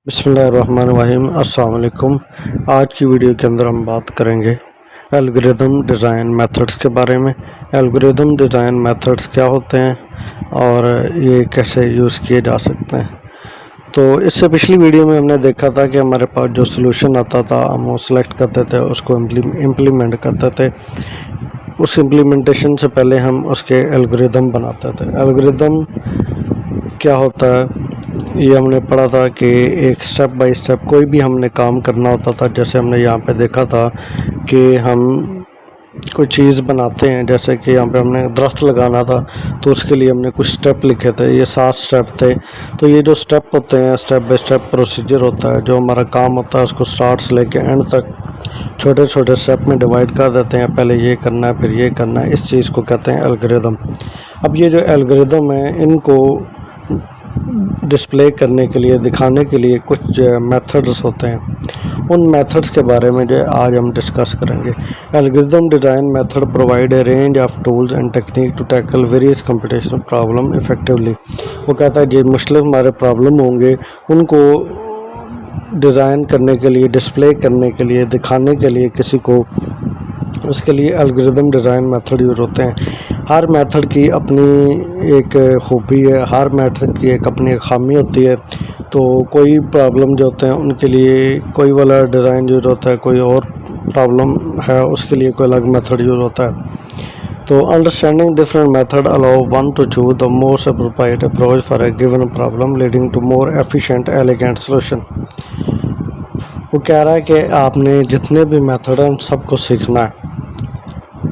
बिस्मिल्लाहिर्रहमानिर्रहीम। अस्सलाम वालेकुम। आज की वीडियो के अंदर हम बात करेंगे एल्गोरिदम डिज़ाइन मेथड्स के बारे में। एल्गोरिदम डिज़ाइन मेथड्स क्या होते हैं और ये कैसे यूज़ किए जा सकते हैं। तो इससे पिछली वीडियो में हमने देखा था कि हमारे पास जो सॉल्यूशन आता था हम वो सिलेक्ट करते थे, उसको इम्प्लीमेंट करते थे। उस इम्प्लीमेंटेशन से पहले हम उसके एल्गोरिदम बनाते थे। एल्गोरिदम क्या होता है ये हमने पढ़ा था कि एक स्टेप बाय स्टेप कोई भी हमने काम करना होता था। जैसे हमने यहाँ पे देखा था कि हम कोई चीज़ बनाते हैं, जैसे कि यहाँ पे हमने दरख्त लगाना था तो उसके लिए हमने कुछ स्टेप लिखे थे, ये 7 स्टेप थे। तो ये जो स्टेप होते हैं स्टेप बाय स्टेप प्रोसीजर होता है, जो हमारा काम होता है उसको स्टार्ट से लेके एंड तक छोटे छोटे स्टेप में डिवाइड कर देते हैं। पहले ये करना है, फिर ये करना है, इस चीज़ को कहते हैं एल्गोरिदम। अब ये जो एल्गोरिदम है इनको डिस्प्ले करने के लिए, दिखाने के लिए कुछ मेथड्स होते हैं। उन मेथड्स के बारे में जो आज हम डिस्कस करेंगे। Algorithm design method provide a range of tools and technique to tackle various computational problem effectively. वो कहता है जो मुश्किल हमारे प्रॉब्लम होंगे उनको डिज़ाइन करने के लिए, डिस्प्ले करने के लिए, दिखाने के लिए किसी को, उसके लिए एल्गोरिदम डिज़ाइन मेथड यूज़ होते हैं। हर मेथड की अपनी एक खूबी है, हर मेथड की एक अपनी खामी होती है। तो कोई प्रॉब्लम जो होते हैं उनके लिए कोई वाला डिज़ाइन यूज़ होता है, कोई और प्रॉब्लम है उसके लिए कोई अलग मेथड यूज़ होता है। तो understanding different method allow one to choose the most appropriate approach for a given problem leading to more efficient elegant solution. वो कह रहा है कि आपने जितने भी मेथड हैं उन सबको सीखना है।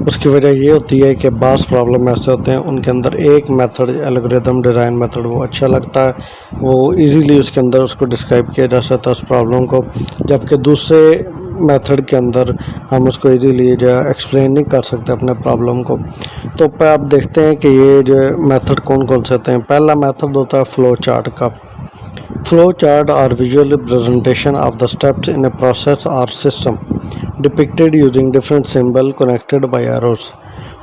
उसकी वजह ये होती है कि बास प्रॉब्लम ऐसे होते हैं उनके अंदर एक मेथड एल्गोरिदम डिज़ाइन मेथड वो अच्छा लगता है, वो इजीली उसके अंदर उसको डिस्क्राइब किया जा सकता है उस प्रॉब्लम को, जबकि दूसरे मेथड के अंदर हम उसको इजीली जो एक्सप्लेन नहीं कर सकते अपने प्रॉब्लम को। तो आप देखते हैं कि ये जो मेथड कौन कौन से होते हैं। पहला मेथड होता है फ्लो चार्ट का। Flow chart are visual representation of the steps in a process और system depicted using different symbol connected by arrows.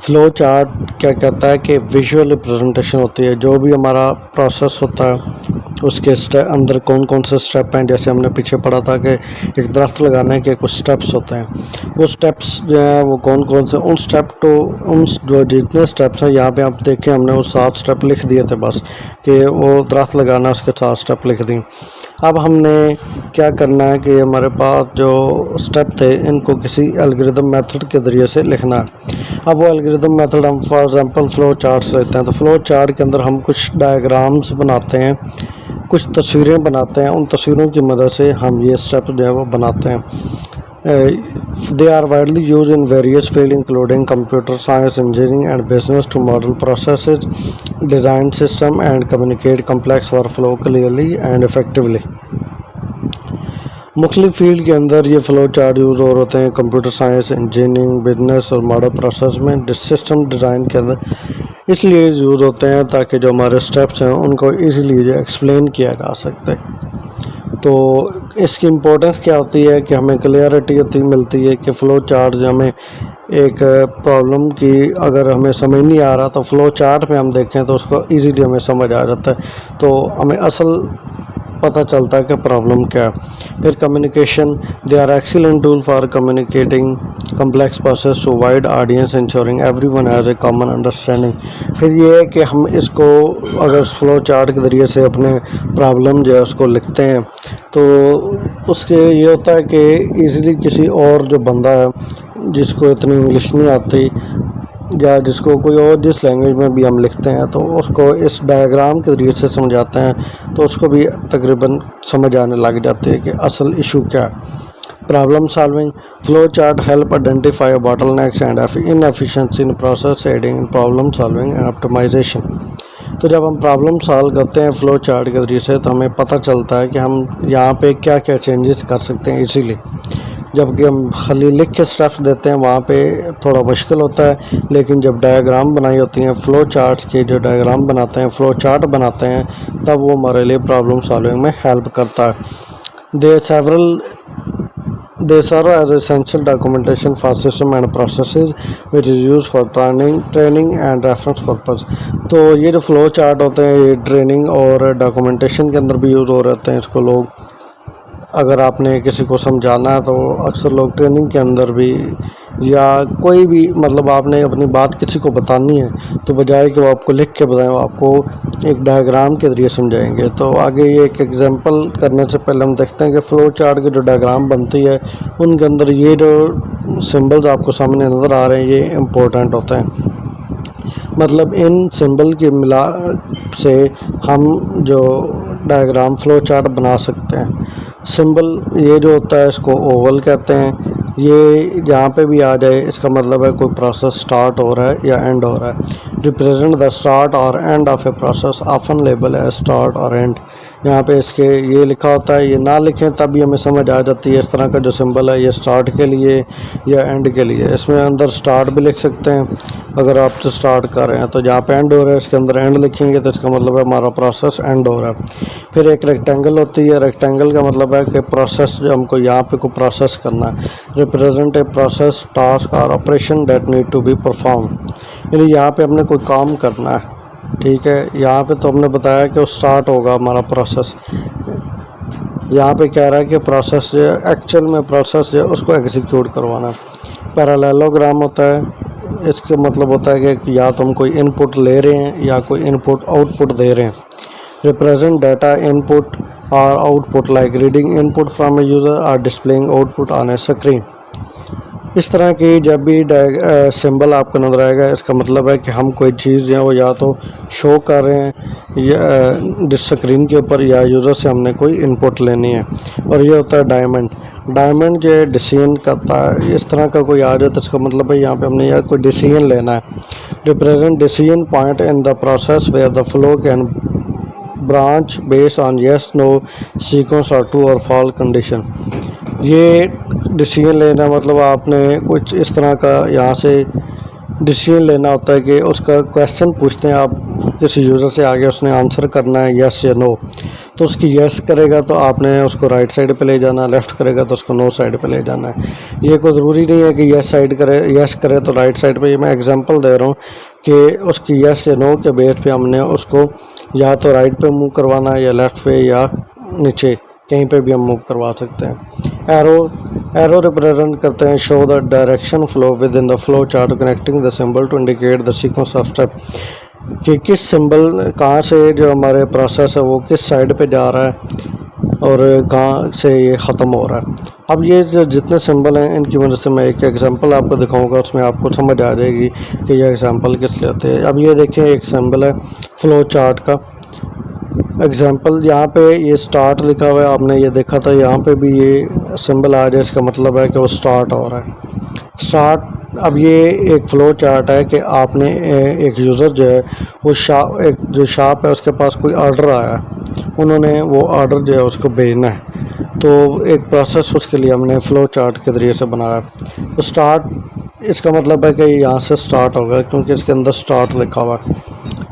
Flow chart क्या कहता है कि विजुअल रिप्रेजेंटेशन होती है, जो भी हमारा प्रोसेस होता है उसके अंदर कौन कौन से स्टेप हैं। जैसे हमने पीछे पढ़ा था कि एक दरख्त लगाने के कुछ स्टेप्स होते हैं, वो स्टेप्स जो हैं वो कौन कौन से, उन स्टेप तो उन जो जितने स्टेप्स हैं यहाँ पे आप देखें हमने वो 7 स्टेप लिख दिए थे बस, कि वो दरख्त लगाना उसके 7 स्टेप लिख दी। अब हमने क्या करना है कि हमारे पास जो स्टेप थे इनको किसी एल्गोरिदम मेथड के ज़रिए से लिखना है। अब वो एल्गोरिदम मेथड हम फॉर एग्जांपल फ्लो चार्ट्स लेते हैं। तो फ्लो चार्ट के अंदर हम कुछ डायग्राम्स बनाते हैं, कुछ तस्वीरें बनाते हैं, उन तस्वीरों की मदद से हम ये स्टेप जो है वो बनाते हैं। They are widely used in various fields including computer science, engineering and business to model processes, design system and communicate complex workflow clearly and effectively। मुख्तलिफ फील्ड के अंदर ये फ़्लो चार्ट यूज़ और होते हैं, कंप्यूटर साइंस, इंजीनियरिंग, बिजनेस और model process में system design के अंदर इसलिए यूज़ होते हैं ताकि जो हमारे स्टेप्स हैं उनको इजीली एक्सप्लेन किया जा सकता है। तो इसकी इम्पोर्टेंस क्या होती है कि हमें क्लियरिटी होती मिलती है कि फ़्लो चार्ट जो हमें एक प्रॉब्लम की अगर हमें समझ नहीं आ रहा तो फ़्लो चार्ट में हम देखें तो उसको इजीली हमें समझ आ जाता है, तो हमें असल पता चलता है कि प्रॉब्लम क्या है। फिर communication, they are excellent tool for communicating complex process to wide audience ensuring everyone has a common understanding. फिर ये है कि हम इसको अगर फ्लो चार्ट के ज़रिए से अपने प्रॉब्लम जो है उसको लिखते हैं तो उसके ये होता है कि ईज़िली किसी और जो बंदा है जिसको इतनी इंग्लिश नहीं आती या जिसको कोई और जिस लैंग्वेज में भी हम लिखते हैं तो उसको इस डायग्राम के ज़रिए से समझाते हैं तो उसको भी तकरीबन समझ आने लग जाती है कि असल इशू क्या है। Problem solving, flow chart help identify bottlenecks and inefficiency in process aiding in problem solving and optimization. तो जब हम प्रॉब्लम सॉल्व करते हैं फ़्लो चार्ट के ज़रिए से तो हमें पता चलता है कि हम यहाँ पे क्या क्या चेंजेस कर सकते हैं इजीली। जबकि हम खाली लिख के स्टेप्स देते हैं वहाँ पे थोड़ा मुश्किल होता है, लेकिन जब डायग्राम बनाई होती हैं फ़्लो चार्ट्स के, जो डायग्राम बनाते हैं फ़्लो चार्ट बनाते हैं तब वो हमारे लिए प्रॉब्लम सॉल्विंग में हेल्प करता है। They serve as essential documentation for system and processes which is used for training and reference purpose। तो ये जो फ्लो चार्ट होते हैं ये ट्रेनिंग और डॉक्यूमेंटेशन के अंदर भी यूज़ हो रहे होते हैं, इसको लोग अगर आपने किसी को समझाना है तो अक्सर लोग ट्रेनिंग के अंदर भी या कोई भी मतलब आपने अपनी बात किसी को बतानी है तो बजाय कि वो आपको लिख के बताएं, वो आपको एक डायग्राम के ज़रिए समझाएंगे। तो आगे ये एक एग्जांपल करने से पहले हम देखते हैं कि फ़्लो चार्ट की जो डायग्राम बनती है उनके अंदर ये जो सिंबल्स आपको सामने नज़र आ रहे हैं ये इम्पोर्टेंट होते हैं। मतलब इन सिंबल के मिला से हम जो डायग्राम फ़्लो चार्ट बना सकते हैं। सिंबल ये जो होता है इसको ओवल कहते हैं। ये जहाँ पे भी आ जाए इसका मतलब है कोई प्रोसेस स्टार्ट हो रहा है या एंड हो रहा है। रिप्रेजेंट द स्टार्ट और end of a process often label है स्टार्ट और एंड। यहाँ पे इसके ये लिखा होता है, ये ना लिखें तब भी हमें समझ आ जाती है। इस तरह का जो सिंबल है ये स्टार्ट के लिए या एंड के लिए। इसमें अंदर स्टार्ट भी लिख सकते हैं अगर आप तो स्टार्ट कर रहे हैं, तो जहाँ पे एंड हो रहा है इसके अंदर एंड लिखेंगे तो इसका मतलब है हमारा प्रोसेस एंड हो रहा है। फिर एक रेक्टेंगल होती है, रेक्टेंगल का मतलब है कि प्रोसेस जो हमको यहाँ पे कोई प्रोसेस करना है। रिप्रेजेंट ए प्रोसेस टास्क और operation that need to be perform, यानी यहाँ पे हमने कोई काम करना है। ठीक है, यहाँ पे तो हमने बताया कि वो स्टार्ट होगा हमारा प्रोसेस। यहाँ पे कह रहा है कि प्रोसेस जो एक्चुअल में प्रोसेस जो उसको एग्जीक्यूट करवाना। पैरेललोग्राम होता है, इसका मतलब होता है कि या तो हम कोई इनपुट ले रहे हैं या कोई इनपुट आउटपुट दे रहे हैं। रिप्रेजेंट डाटा इनपुट और output like reading input from a user और displaying output on a screen. इस तरह की जब भी सिंबल आपको नज़र आएगा इसका मतलब है कि हम कोई चीज़ है वो या तो शो कर रहे हैं या स्क्रीन के ऊपर या यूज़र से हमने कोई इनपुट लेनी है। और ये होता है डायमंड। डायमंड जो डिसीजन करता है, इस तरह का कोई आ जाए तो इसका मतलब है यहाँ पे हमने या कोई डिसीजन लेना है। Represent decision point in the process where the flow can branch based on yes no sequence और ट्रू और फॉल्स कंडीशन। ये डिसीजन लेना मतलब आपने कुछ इस तरह का यहाँ से डिसीजन लेना होता है कि उसका क्वेश्चन पूछते हैं आप किसी यूज़र से, आगे उसने आंसर करना है यस या नो। तो उसकी यस करेगा तो आपने उसको राइट साइड पे ले जाना, लेफ़्ट करेगा तो उसको नो साइड पे ले जाना है। ये कोई ज़रूरी नहीं है कि यस साइड करे, यस करे तो राइट साइड पे। ये मैं एग्जांपल दे रहा हूँ कि उसकी यस या नो के बेस पे हमने उसको या तो राइट पे मूव करवाना है या लेफ़्ट पे या नीचे कहीं पे भी हम मूव करवा सकते हैं। एरो रिप्रेजेंट करते हैं show the direction flow within the flow chart connecting the symbol to indicate the sequence of step, कि किस सिंबल कहाँ से जो हमारे प्रोसेस है वो किस साइड पे जा रहा है और कहाँ से ये ख़त्म हो रहा है। अब ये जो जितने सिंबल हैं इनकी मदद से मैं एक एग्जांपल आपको दिखाऊंगा, उसमें आपको समझ आ जाएगी कि ये एग्जांपल किस लिए होते हैं। अब ये देखिए एक सिंबल है फ्लो चार्ट का एग्जांपल। यहाँ पे ये स्टार्ट लिखा हुआ है, आपने ये देखा था। यहाँ पे भी ये सिंबल आ जाए इसका मतलब है कि वो स्टार्ट हो रहा है, स्टार्ट। अब ये एक फ़्लो चार्ट है कि आपने एक यूज़र जो है वो एक जो शॉप है उसके पास कोई ऑर्डर आया है, उन्होंने वो ऑर्डर जो है उसको भेजना है, तो एक प्रोसेस उसके लिए हमने फ़्लो चार्ट के ज़रिए से बनाया। तो स्टार्ट इसका मतलब है कि यहाँ से स्टार्ट होगा क्योंकि इसके अंदर स्टार्ट लिखा हुआ है।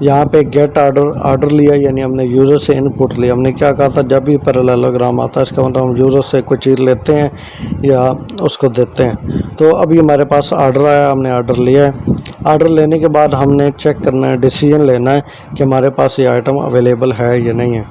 यहाँ पे गेट ऑर्डर लिया, यानी हमने यूज़र से इनपुट लिया। हमने क्या कहा था, जब भी पैरेललोग्राम आता है इसका मतलब हम यूज़र से कोई चीज़ लेते हैं या उसको देते हैं। तो अभी हमारे पास ऑर्डर आया, हमने ऑर्डर लिया है। ऑर्डर लेने के बाद हमने चेक करना है, डिसीजन लेना है कि हमारे पास ये आइटम अवेलेबल है या नहीं है।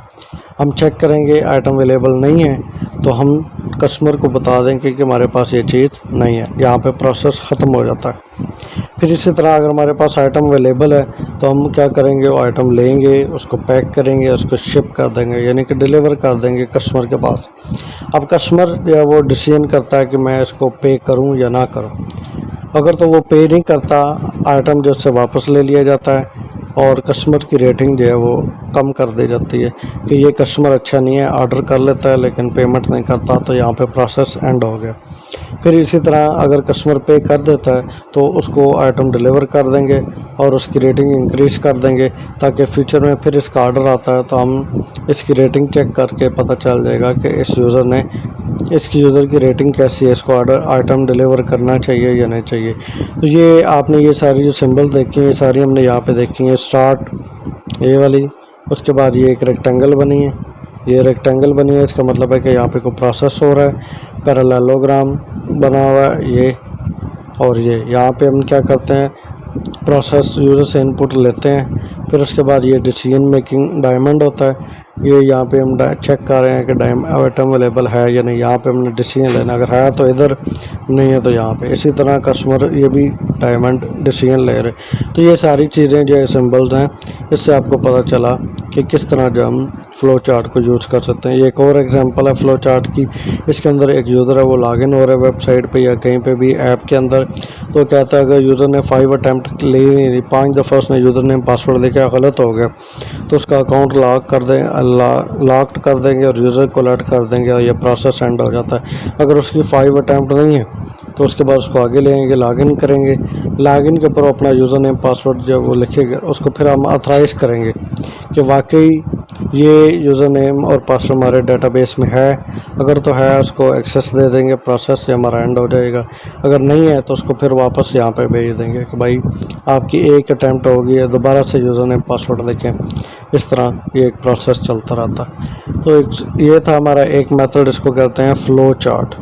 हम चेक करेंगे आइटम अवेलेबल नहीं है तो हम कस्टमर को बता देंगे कि हमारे पास ये चीज़ नहीं है। यहाँ पे प्रोसेस ख़त्म हो जाता है। फिर इसी तरह अगर हमारे पास आइटम अवेलेबल है तो हम क्या करेंगे, वो आइटम लेंगे, उसको पैक करेंगे, उसको शिप कर देंगे, यानी कि डिलीवर कर देंगे कस्टमर के पास। अब कस्टमर जो है वो डिसीजन करता है कि मैं इसको पे करूं या ना करूं। अगर तो वो पे नहीं करता, आइटम जो से वापस ले लिया जाता है और कस्टमर की रेटिंग जो है वो कम कर दी जाती है कि ये कस्टमर अच्छा नहीं है, ऑर्डर कर लेता है लेकिन पेमेंट नहीं करता, तो यहाँ पे प्रोसेस एंड हो गया। फिर इसी तरह अगर कस्टमर पे कर देता है तो उसको आइटम डिलीवर कर देंगे और उसकी रेटिंग इंक्रीज़ कर देंगे ताकि फ्यूचर में फिर इसका ऑर्डर आता है तो हम इसकी रेटिंग चेक करके पता चल जाएगा कि इसकी यूज़र की रेटिंग कैसी है, इसको ऑर्डर आइटम डिलीवर करना चाहिए या नहीं चाहिए। तो ये आपने ये सारी जो सिंबल देखी हैं ये सारी हमने यहाँ पे देखी हैं। स्टार्ट ये वाली, उसके बाद ये एक रेक्टेंगल बनी है, ये रेक्टेंगल बनी है, इसका मतलब है कि यहाँ पे कोई प्रोसेस हो रहा है। पैरेललोग्राम बना हुआ है ये, और ये यहाँ पे हम क्या करते हैं, प्रोसेस यूज़र से इनपुट लेते हैं। फिर उसके बाद ये डिसीजन मेकिंग डायमंड होता है। ये यहाँ पे हम चेक कर रहे हैं कि आइटम अवेलेबल है या नहीं। यहाँ पे हमने डिसीजन लेना, अगर है तो इधर, नहीं है तो यहाँ पे। इसी तरह कस्टमर ये भी डायमंड डिसीजन ले रहे। तो ये सारी चीज़ें जो सिंबल्स हैं, इससे आपको पता चला कि किस तरह जो हम फ़्लो चार्ट को यूज़ कर सकते हैं। ये एक और एग्जांपल है फ़्लो चार्ट की। इसके अंदर एक यूज़र है, वो लॉगिन हो रहा है वेबसाइट पे या कहीं पे भी ऐप के अंदर। तो कहता है अगर यूज़र ने 5 अटैम्प्ट ले नहीं, 5 दफ़ा उसने यूज़र नेम पासवर्ड देखा, गलत हो गया, तो उसका अकाउंट लॉक कर देंगे और यूज़र को अलर्ट कर देंगे और ये प्रोसेस एंड हो जाता है। अगर उसकी 5 अटैम्प्ट नहीं है तो उसके बाद उसको आगे लेंगे, लॉगिन करेंगे। लॉगिन के ऊपर अपना यूज़र नेम पासवर्ड जो वो लिखेगा, उसको फिर हम ऑथराइज़ करेंगे कि वाकई ये यूज़र नेम और पासवर्ड हमारे डेटाबेस में है। अगर तो है उसको एक्सेस दे देंगे, प्रोसेस से हमारा एंड हो जाएगा। अगर नहीं है तो उसको फिर वापस यहाँ पे भेज देंगे कि भाई आपकी एक अटैम्प्ट होगी है, दोबारा से यूज़र नेम पासवर्ड देखें। इस तरह ये एक प्रोसेस चलता रहता। तो ये था हमारा एक मेथड, इसको कहते हैं फ़्लो चार्ट।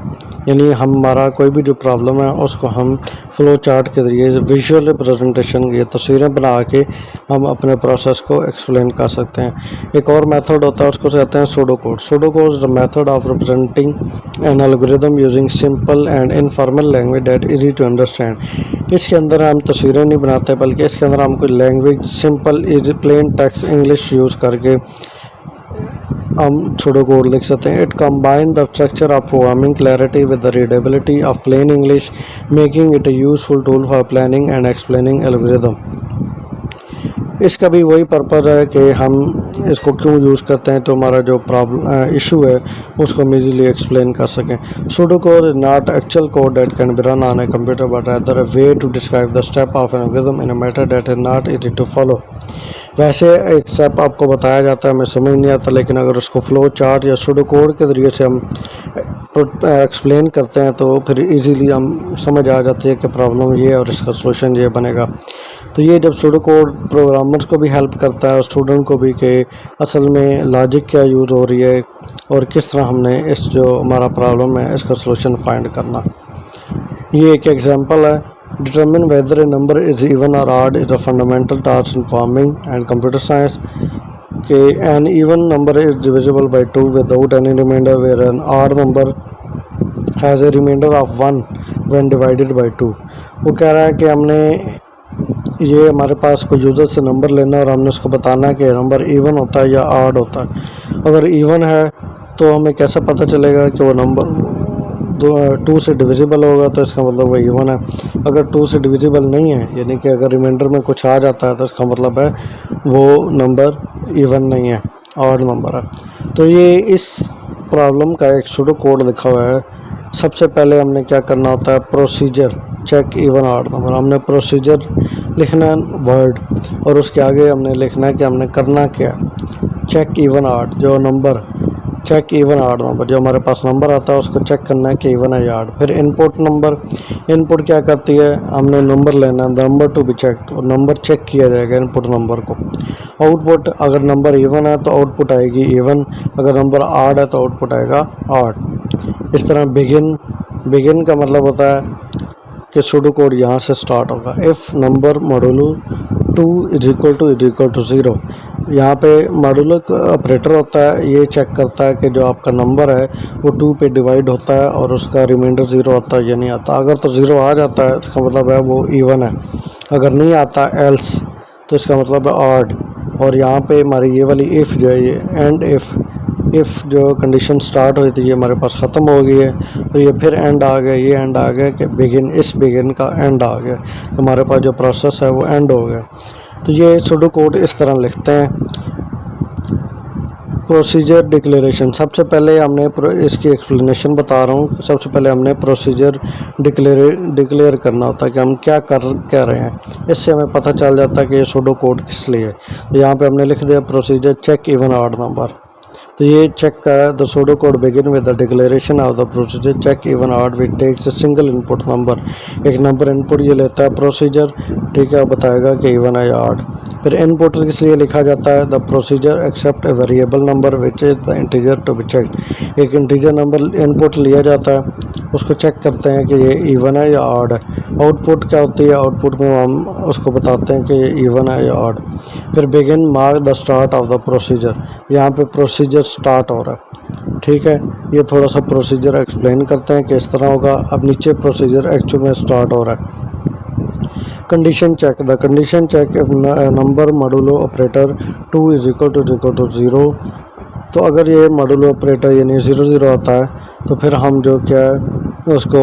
यानी हमारा कोई भी जो प्रॉब्लम है उसको हम फ़्लो चार्ट के ज़रिए विजुअल रिप्रेजेंटेशन की तस्वीरें बना के हम अपने प्रोसेस को एक्सप्लेन कर सकते हैं। एक और मेथड होता है, उसको कहते हैं pseudo code. Pseudo code is the method of representing an algorithm using simple and informal language that easy to understand. इसके अंदर हम तस्वीरें नहीं बनाते, बल्कि इसके अंदर हम कोई language simple easy plain text English use करके हम सूडो कोड लिख सकते हैं। It combine the structure of programming clarity with the readability of plain English, making it a useful tool for planning and explaining algorithm. इसका भी वही purpose है कि हम इसको क्यों यूज़ करते हैं, तो हमारा जो प्रॉब्लम इशू है उसको हम ईजीली एक्सप्लेन कर सकें। Pseudo code is not actual code that can be run on a computer but rather a way to describe the step of an algorithm in a matter that is not easy to follow. वैसे एक step आपको बताया जाता है, हमें समझ नहीं आता, लेकिन अगर उसको फ़्लो चार्ट या सूडो कोड के ज़रिए से हम एक्सप्लेन करते हैं तो फिर इजीली हम समझ आ जाती है कि प्रॉब्लम ये है और इसका सलूशन ये बनेगा। तो ये जब सूडो कोड प्रोग्रामर्स को भी हेल्प करता है और स्टूडेंट को भी, कि असल में लॉजिक क्या यूज़ हो रही है और किस तरह हमने इस जो हमारा प्रॉब्लम है इसका सलूशन फाइंड करना। ये एक एग्जांपल है। Determine whether a number is even or odd is a fundamental task in farming and computer science. An even number is divisible by 2 without any remainder, where an odd number has a remainder of 1 when divided by 2. वो कह रहा है कि हमने ये हमारे पास कोई user से नंबर लेना और हमने उसको बताना है कि नंबर इवन होता है या ऑड होता है। अगर इवन है तो हमें कैसे पता चलेगा कि वो नंबर 2 से डिविजिबल होगा, तो इसका मतलब वो इवन है। अगर 2 से डिविजिबल नहीं है, यानी कि अगर रिमाइंडर में कुछ आ जाता है, तो इसका मतलब है वो नंबर इवन नहीं है, ऑड नंबर है। तो ये इस प्रॉब्लम का एक सूडो कोड लिखा हुआ है। सबसे पहले हमने क्या करना होता है, procedure check even odd number. हमने प्रोसीजर लिखना है वर्ड, और उसके आगे हमने लिखना है कि हमने करना क्या, चेक इवन ऑड, जो number check even odd number, जो हमारे पास नंबर आता है उसको चेक करना है कि इवन है या ऑड। फिर इनपुट नंबर, इनपुट क्या करती है, हमने नंबर लेना है, नंबर टू बी चेक, और नंबर चेक किया जाएगा इनपुट नंबर को। आउटपुट, अगर नंबर इवन है तो आउटपुट आएगी इवन, अगर नंबर ऑड है तो आउटपुट आएगा ऑड। इस तरह बिगिन का मतलब होता है कि सूडो कोड यहाँ से स्टार्ट होगा। If number modulo 2 is equal to 0, यहाँ पे मॉडुलो ऑपरेटर होता है, ये चेक करता है कि जो आपका नंबर है वो 2 पे डिवाइड होता है और उसका रिमाइंडर 0 आता है या नहीं आता। अगर तो 0 आ जाता है इसका मतलब है वो इवन है, अगर नहीं आता एल्स तो इसका मतलब है ऑड। और यहाँ पे हमारी ये वाली इफ़ जो है, ये एंड इफ़ जो कंडीशन स्टार्ट हुई थी ये हमारे पास ख़त्म हो गई है, तो ये फिर एंड आ गया, ये एंड आ गया कि बिगिन का एंड आ गया, तो हमारे पास जो प्रोसेस है वो एंड हो गया। तो ये सूडो कोड इस तरह लिखते हैं। प्रोसीजर डिक्लेरेशन, सबसे पहले हमने इसकी एक्सप्लेनेशन बता रहा हूँ। सबसे पहले हमने प्रोसीजर डिक्लेयर करना होता है कि हम क्या कर रहे हैं, इससे हमें पता चल जाता है कि ये सूडो कोड किस लिए है। तो यहाँ पे हमने लिख दिया procedure check even odd number. तो ये चेक करा, the pseudo code begin with the declaration of the procedure check even odd which takes a single input number. एक नंबर इनपुट ये लेता है प्रोसीजर, ठीक है, बताएगा कि इवन है या ऑड। फिर इनपुट किस लिए लिखा जाता है, the procedure accept a variable number which is the integer to be checked. एक इंटीजर नंबर इनपुट लिया जाता है, उसको चेक करते हैं कि ये इवन है या ऑड है। आउटपुट क्या होती है, आउटपुट में हम उसको बताते हैं कि ये इवन है या ऑड। फिर begin mark the start of the procedure, यहाँ पे प्रोसीजर स्टार्ट हो रहा है, ठीक है। ये थोड़ा सा प्रोसीजर एक्सप्लेन करते हैं कि इस तरह होगा। अब नीचे प्रोसीजर एक्चुअल में स्टार्ट हो रहा है। Condition check, the condition check if number modulo operator 2 is equal to 0, तो अगर ये मॉडुलो ऑपरेटर यानी 0 0 आता है तो फिर हम जो क्या है उसको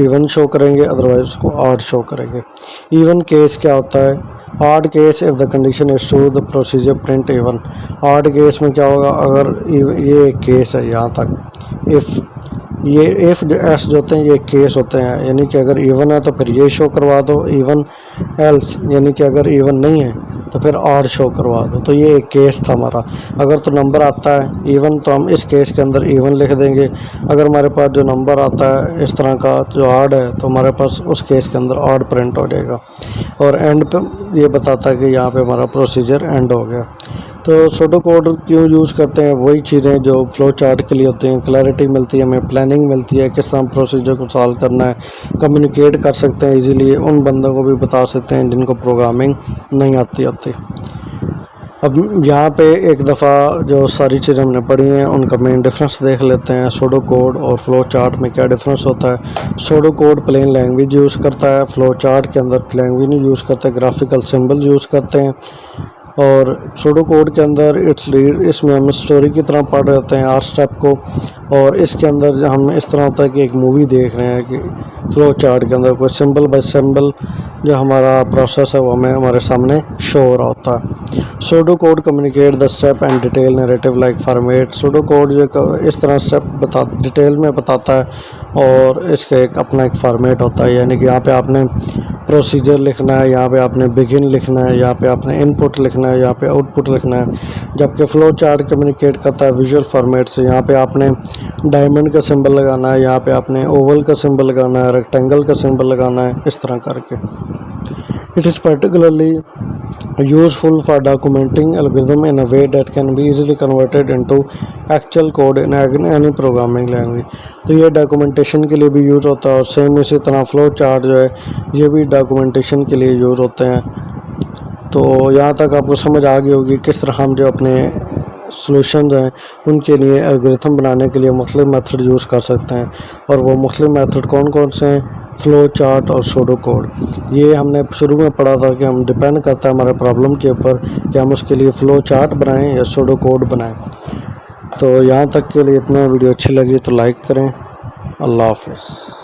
इवन शो करेंगे, अदरवाइज उसको ऑड शो करेंगे। इवन केस क्या होता है, odd case if the condition is true the procedure print even. Odd case में क्या होगा, अगर ये एक केस है यहाँ तक, इफ़ एस जो होते हैं ये केस होते हैं, यानी कि अगर इवन है तो फिर ये शो करवा दो इवन, एल्स यानी कि अगर इवन नहीं है तो फिर ऑड शो करवा दो। तो ये एक केस था हमारा। अगर तो नंबर आता है इवन तो हम इस केस के अंदर इवन लिख देंगे। अगर हमारे पास जो नंबर आता है इस तरह का जो ऑड है तो हमारे पास उस केस के अंदर ऑड प्रिंट हो जाएगा। और एंड पे ये बताता है कि यहाँ पे हमारा प्रोसीजर एंड हो गया। तो सूडो कोड क्यों यूज़ करते हैं, वही चीज़ें जो फ्लो चार्ट के लिए होती हैं। क्लैरिटी मिलती है हमें, प्लानिंग मिलती है, किस तरह प्रोसीजर को सॉल्व करना है, कम्युनिकेट कर सकते हैं इजीली, उन बंदों को भी बता सकते हैं जिनको प्रोग्रामिंग नहीं आती। अब यहाँ पे एक दफ़ा जो सारी चीज़ें हमने पढ़ी हैं उनका मेन डिफरेंस देख लेते हैं। सूडो कोड और फ्लो चार्ट में क्या डिफरेंस होता है। Pseudo code plain language use करता है, फ्लो चार्ट के अंदर लैंग्वेज नहीं यूज़ करते, ग्राफिकल सिंबल यूज़ करते हैं। और सूडो कोड के अंदर इसमें हम स्टोरी की तरह पढ़ रहे होते हैं हर स्टेप को, और इसके अंदर हम इस तरह होता है कि एक मूवी देख रहे हैं कि फ्लो चार्ट के अंदर कोई सिंबल बाय सिंबल जो हमारा प्रोसेस है वो हमें हमारे सामने शो हो रहा होता है। Pseudo code communicate the step and detail narrative like format. Pseudo code जो इस तरह स्टेप डिटेल में बताता है और इसका एक अपना एक फॉर्मेट होता है, यानी कि यहाँ पे आपने प्रोसीजर लिखना है, यहाँ पे आपने बिगिन लिखना है, यहाँ पे आपने इनपुट लिखना है, यहाँ पे आउटपुट लिखना है। जबकि फ्लो चार्ट कम्युनिकेट करता है विजुअल फॉर्मेट से। यहाँ पे आपने डायमंड का सिंबल लगाना है, यहाँ पे आपने ओवल का सिंबल लगाना है, रेक्टेंगल का सिंबल लगाना है, इस तरह करके। It is particularly useful for documenting algorithm in a way that can be easily converted into actual code in any programming language। तो ये डॉक्यूमेंटेशन के लिए भी यूज़ होता है और सेम इसी तरह फ्लो चार्ट जो है ये भी डॉक्यूमेंटेशन के लिए यूज़ होते हैं। तो यहाँ तक आपको समझ आ गई होगी किस तरह हम जो अपने सॉल्यूशंस हैं उनके लिए एल्गोरिथम बनाने के लिए मुख्तलिफ मेथड यूज़ कर सकते हैं। और वो मुख्तलिफ मेथड कौन कौन से हैं, फ्लो चार्ट और सूडो कोड। ये हमने शुरू में पढ़ा था कि हम डिपेंड करता है हमारे प्रॉब्लम के ऊपर कि हम उसके लिए फ़्लो चार्ट बनाएं या सूडो कोड बनाएं। तो यहाँ तक के लिए इतना। वीडियो अच्छी लगी तो लाइक करें। अल्लाह हाफ़िज़।